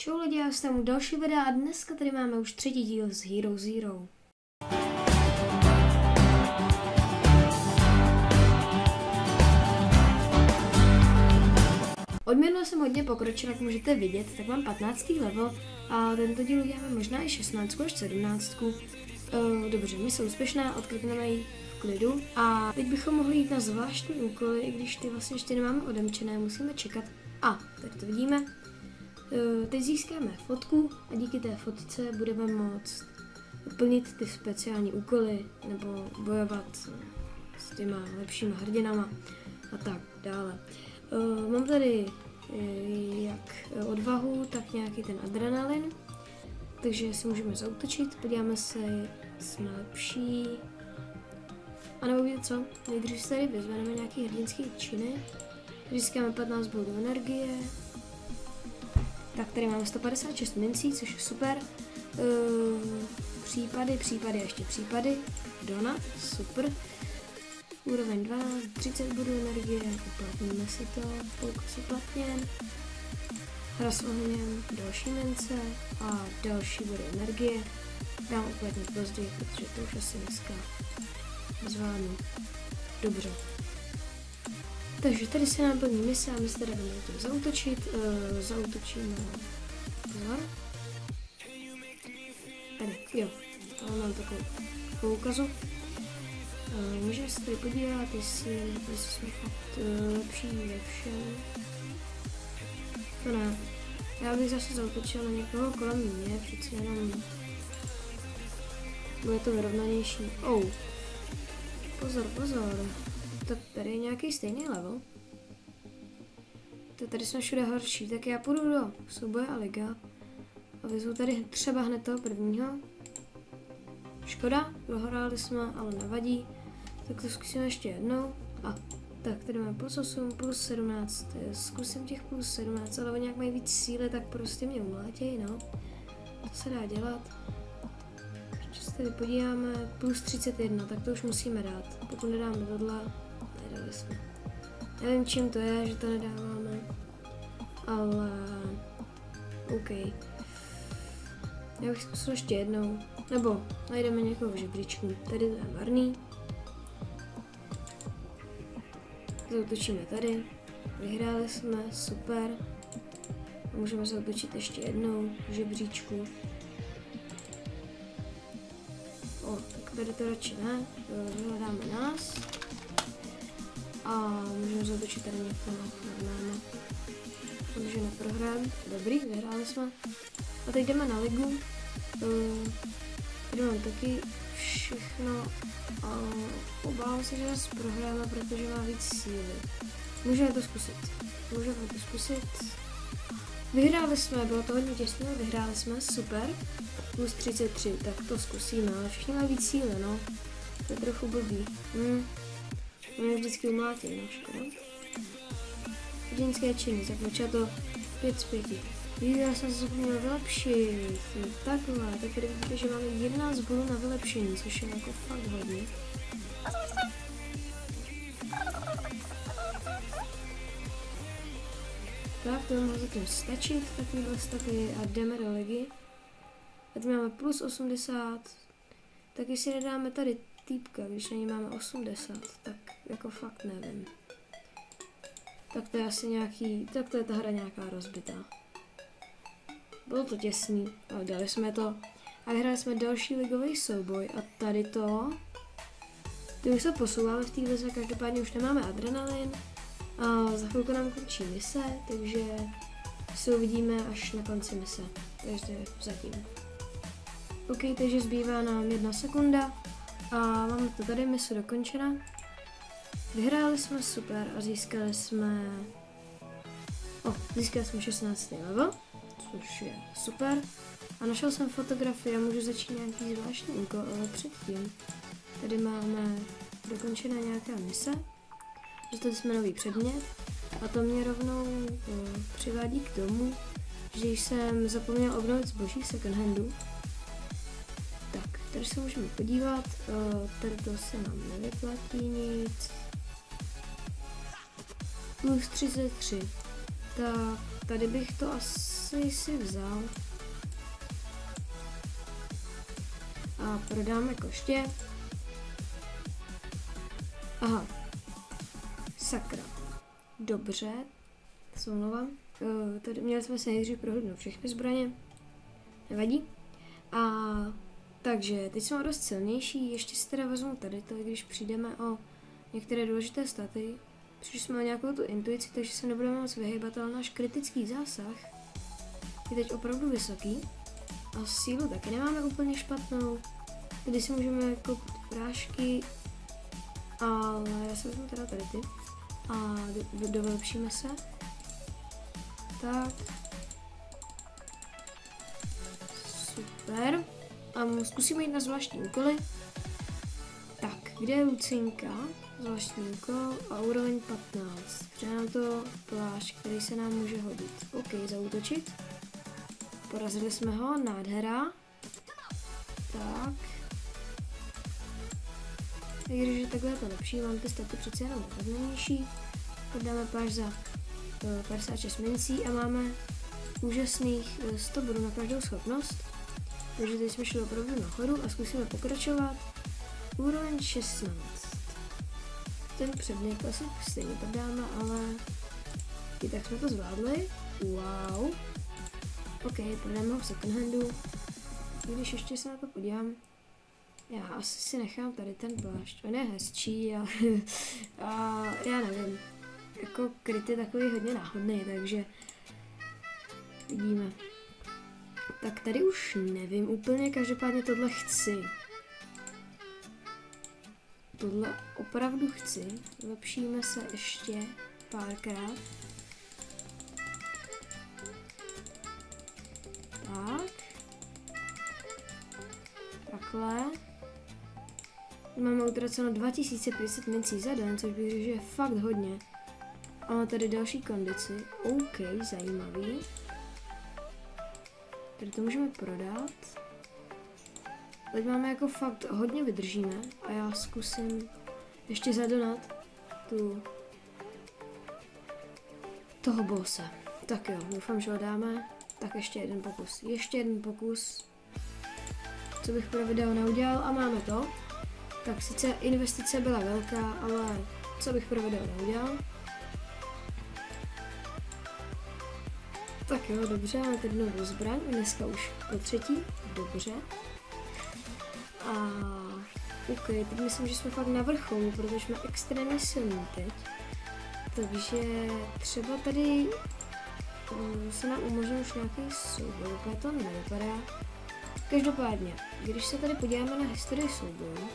Čau lidi, já jsem u další videa a dneska tady máme už třetí díl z Hero Zero. Od minula jsem hodně pokročila, jak můžete vidět, tak mám 15. level a tento díl uděláme možná i 16 až 17. Dobře, my jsou úspěšná, odklikneme ji v klidu a teď bychom mohli jít na zvláštní úkoly, i když ty vlastně ještě nemáme odemčené, musíme čekat. A, tak to vidíme. Teď získáme fotku a díky té fotce budeme moct plnit ty speciální úkoly nebo bojovat s těma lepšíma hrdinama a tak dále. Mám tady jak odvahu, tak nějaký ten adrenalin, takže si můžeme zaútočit, podíváme se, jsme lepší. A nebo víte co, nejdřív si tady vyzvedeme nějaký hrdinský činy, získáme 15 bodů energie. Tak tady máme 156 mincí, což je super. Případy a ještě případy. Donut, super. Úroveň 2, 30 bodů energie, uplatníme si to, pokus uplatněn. Hra s ohněm, další mince a další body energie. Dám uplatnit později, protože to už asi dneska zvládnu. Dobře. Takže tady se nám plní mise a my se teda budeme tím zaútočit. Zaútočíme. Pozor. Tady, jo. Ale mám takovou poukazu. Můžeme se tady podívat, jestli jsme fakt lepší ve všem. To ne. Já bych zase zaútočil na někoho kolem mě, přeci jenom bude to vyrovnanější. Oh. Pozor, pozor. To tady je nějaký stejný level. To tady jsme všude horší, tak já půjdu do souboje a liga a vyzvu tady třeba hned toho prvního. Škoda, dohráli jsme, ale nevadí. Tak to zkusíme ještě jednou. A tak tady máme plus 8, plus 17. Zkusím těch plus 17, ale oni nějak mají víc síly, tak prostě mě umlátějí, no. To se dá dělat. Ještě se tady podíváme, plus 31, tak to už musíme dát. Pokud nedáme tohle, nedali jsme. Nevím, čím to je, že to nedáváme, ale OK. Já bych zkusil ještě jednou, nebo najdeme někoho v žebříčku. Tady to je marný. Zautočíme tady, vyhráli jsme, super. A můžeme zautočit ještě jednou v žebříčku. O, tak tady to radši ne, vyhledáme nás. A můžeme zautočit tady někoho nad náma. Můžeme prohrát, dobrý, vyhráli jsme. A teď jdeme na ligu. Tady mám taky všechno. Obávám se, že nás prohráme, protože má víc síly. Můžeme to zkusit. Vyhráli jsme, bylo to hodně těsné, vyhráli jsme, super. Plus 33, tak to zkusíme, ale všichni mají víc síly, no. To je trochu blbý. Mě vždycky umlátí, no, škoda. Hrdinské činy, tak počal to 5 z 5. Já jsem se zapomněl vylepšit. Takhle, tak tady vidíte, že máme 11 bodů na vylepšení, což je jako fakt hodně. Tak, to mohlo zatím stačit, takovýhle stavy a jdeme do ligy. Teď máme plus 80, tak jestli nedáme tady týpka, když na ní máme 80, tak jako fakt nevím. Tak to je asi nějaký, tak to je ta hra nějaká rozbitá. Bylo to těsný, ale dali jsme to. A hráli jsme další ligový souboj a tady to. Ty už se posouváme v té lize, každopádně už nemáme adrenalin. A za chvilku nám končí mise, takže se uvidíme až na konci mise. Takže zatím. OK, takže zbývá nám 1 sekunda a máme to tady, mise dokončena. Vyhráli jsme, super, a získali jsme 16. level, což je super. A našel jsem fotografii a můžu začít nějaký zvláštní úkol, ale předtím tady máme dokončená nějaká mise. Dostali jsme nový předmět a to mě rovnou přivádí k tomu, že jsem zapomněl obnovit zboží second handu. Tak, tady se můžeme podívat, tady to se nám nevyplatí nic. Plus 33, tak tady bych to asi si vzal. A prodáme koště. Aha. Sakra. Dobře. Se omlouvám. Tady měli jsme se nejdřív prohlídnout všechny zbraně. Nevadí. A takže teď jsme dost silnější. Ještě si teda vezmu tady to, i když přijdeme o některé důležité staty. Přišli jsme o nějakou tu intuici, takže se nebudeme moc vyhýbat, ale náš kritický zásah je teď opravdu vysoký. A sílu taky nemáme úplně špatnou. Tady si můžeme koupit prášky, ale já se vezmu teda tady ty. A dolepšíme se. Tak. Super. A zkusíme jít na zvláštní úkoly. Tak, kde je Lucinka? Zvláštní úkol a úroveň 15. Přijde nám to plášť, který se nám může hodit. OK, zaútočit. Porazili jsme ho, nádhera. Tak. I když je takhle to lepší, mám ty staty přece jenom levnější. Podáme plášť za 56 mincí a máme úžasných 100 bodů na každou schopnost. Takže teď jsme šli opravdu nahoru a zkusíme pokračovat. Úroveň 16. Ten předmět asi stejně prodáme, ale i tak jsme to zvládli. Wow. OK, prodáme ho v second handu. Když ještě se na to podívám, já asi si nechám tady ten plášť. On je hezčí, ale a já nevím. Jako kryt je takový hodně náhodný, takže vidíme. Tak tady už nevím úplně, každopádně tohle chci. Tohle opravdu chci. Zlepšíme se ještě párkrát. Tak. Takhle. Máme utraceno 2500 mincí za den, což bych řekl, že je fakt hodně. Máme tady další kondici. OK, zajímavý. Tady to můžeme prodat. Teď máme jako fakt hodně vydržíme a já zkusím ještě zadonat toho bossa. Tak jo, doufám, že ho dáme. Tak ještě jeden pokus. Ještě jeden pokus. Co bych pro video neudělal a máme to. Tak sice investice byla velká, ale co bych pro video neudělal. Tak jo, dobře, máme tady novou zbraň, dneska už po třetí, dobře. A OK, teď myslím, že jsme fakt na vrcholu, protože jsme extrémně silní teď. Takže třeba tady se nám umožní už nějaký souboj, úplně to nevypadá. Každopádně, když se tady podíváme na historii soubojů,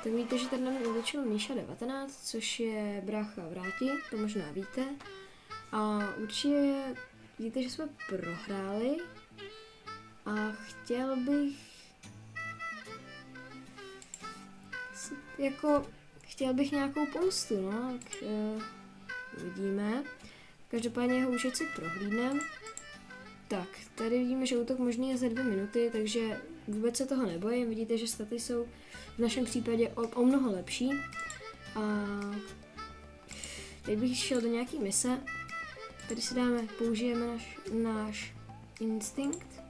tak víte, že tady nám útočil Míša 19, což je brácha Vráti, to možná víte. A určitě víte, že jsme prohráli a chtěl bych nějakou pomstu, no, tak uvidíme. Každopádně jeho účet si prohlídnem. Tak, tady vidíme, že útok možný je za 2 minuty, takže vůbec se toho nebojím. Vidíte, že staty jsou v našem případě o mnoho lepší. A teď bych šel do nějaký mise. Tady si použijeme náš instinkt.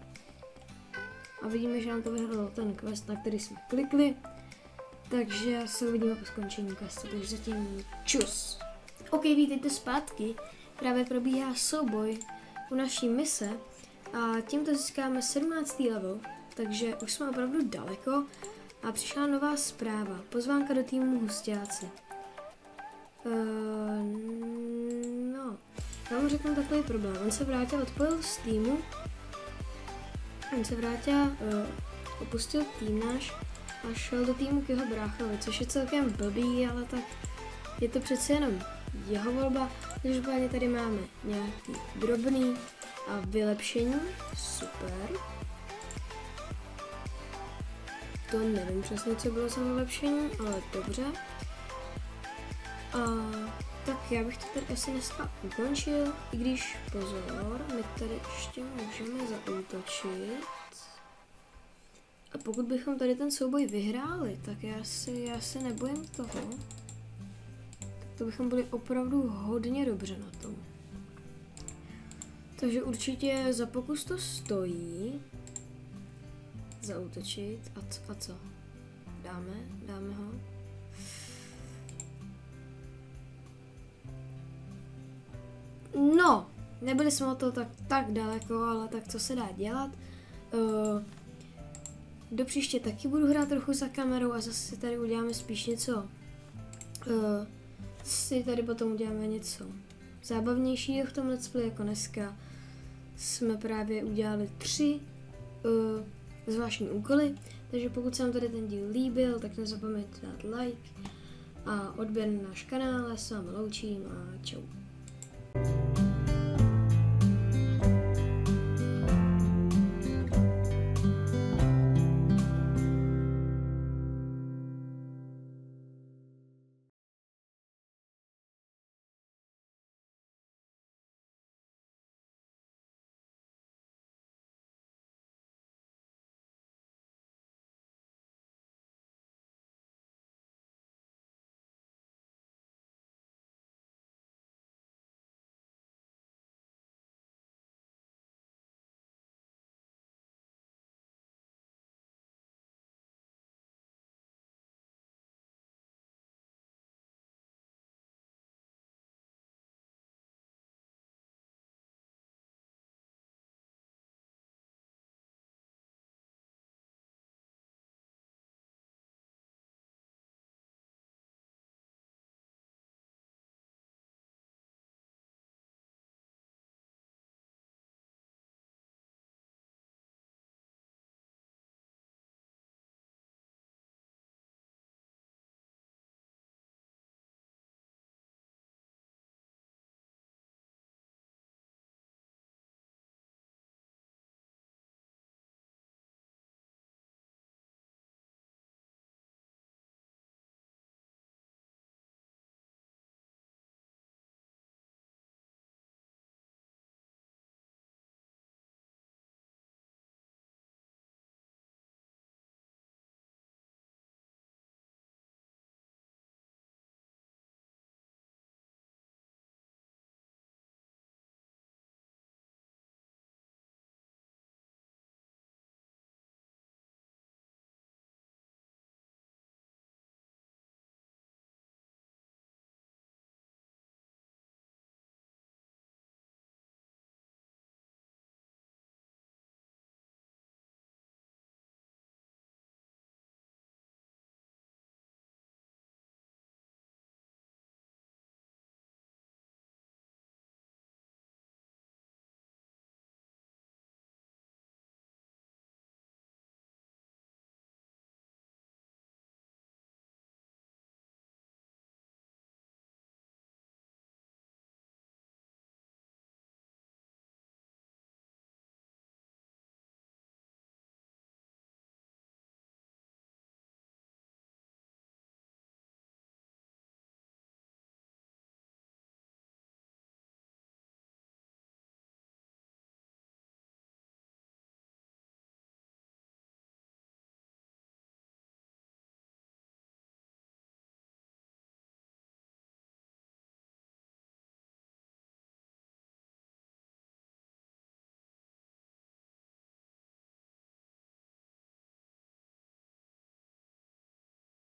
A vidíme, že nám to vyhledalo ten quest, na který jsme klikli. Takže se uvidíme po skončení questu, takže zatím čus. OK, vítejte zpátky. Právě probíhá souboj u naší mise a tímto získáme 17. level, takže už jsme opravdu daleko a přišla nová zpráva. Pozvánka do týmu Husťáci. No, já vám řeknu takový problém. On se vrátil, odpojil z týmu. Opustil tým náš a šel do týmu k jeho bráchovi, což je celkem blbý, ale tak je to přece jenom jeho volba. Každopádně tady máme nějaký drobný a vylepšení. Super. To nevím přesně, co bylo za vylepšení, ale dobře. A tak já bych to tady asi dneska ukončil, i když pozor, my tady ještě můžeme zaútočit. A pokud bychom tady ten souboj vyhráli, tak já se nebojím toho. Tak to bychom byli opravdu hodně dobře na tom. Takže určitě za pokus to stojí. Zaútočit. A co? Dáme ho. No, nebyli jsme o to tak daleko, ale tak co se dá dělat. Do příště taky budu hrát trochu za kamerou a zase tady uděláme spíš něco. Si tady potom uděláme něco zábavnějšího v tom let's play, jako dneska jsme právě udělali 3 zvláštní úkoly, takže pokud se vám tady ten díl líbil, tak nezapomeňte dát like a odběr na náš kanál, já se vám loučím a čau.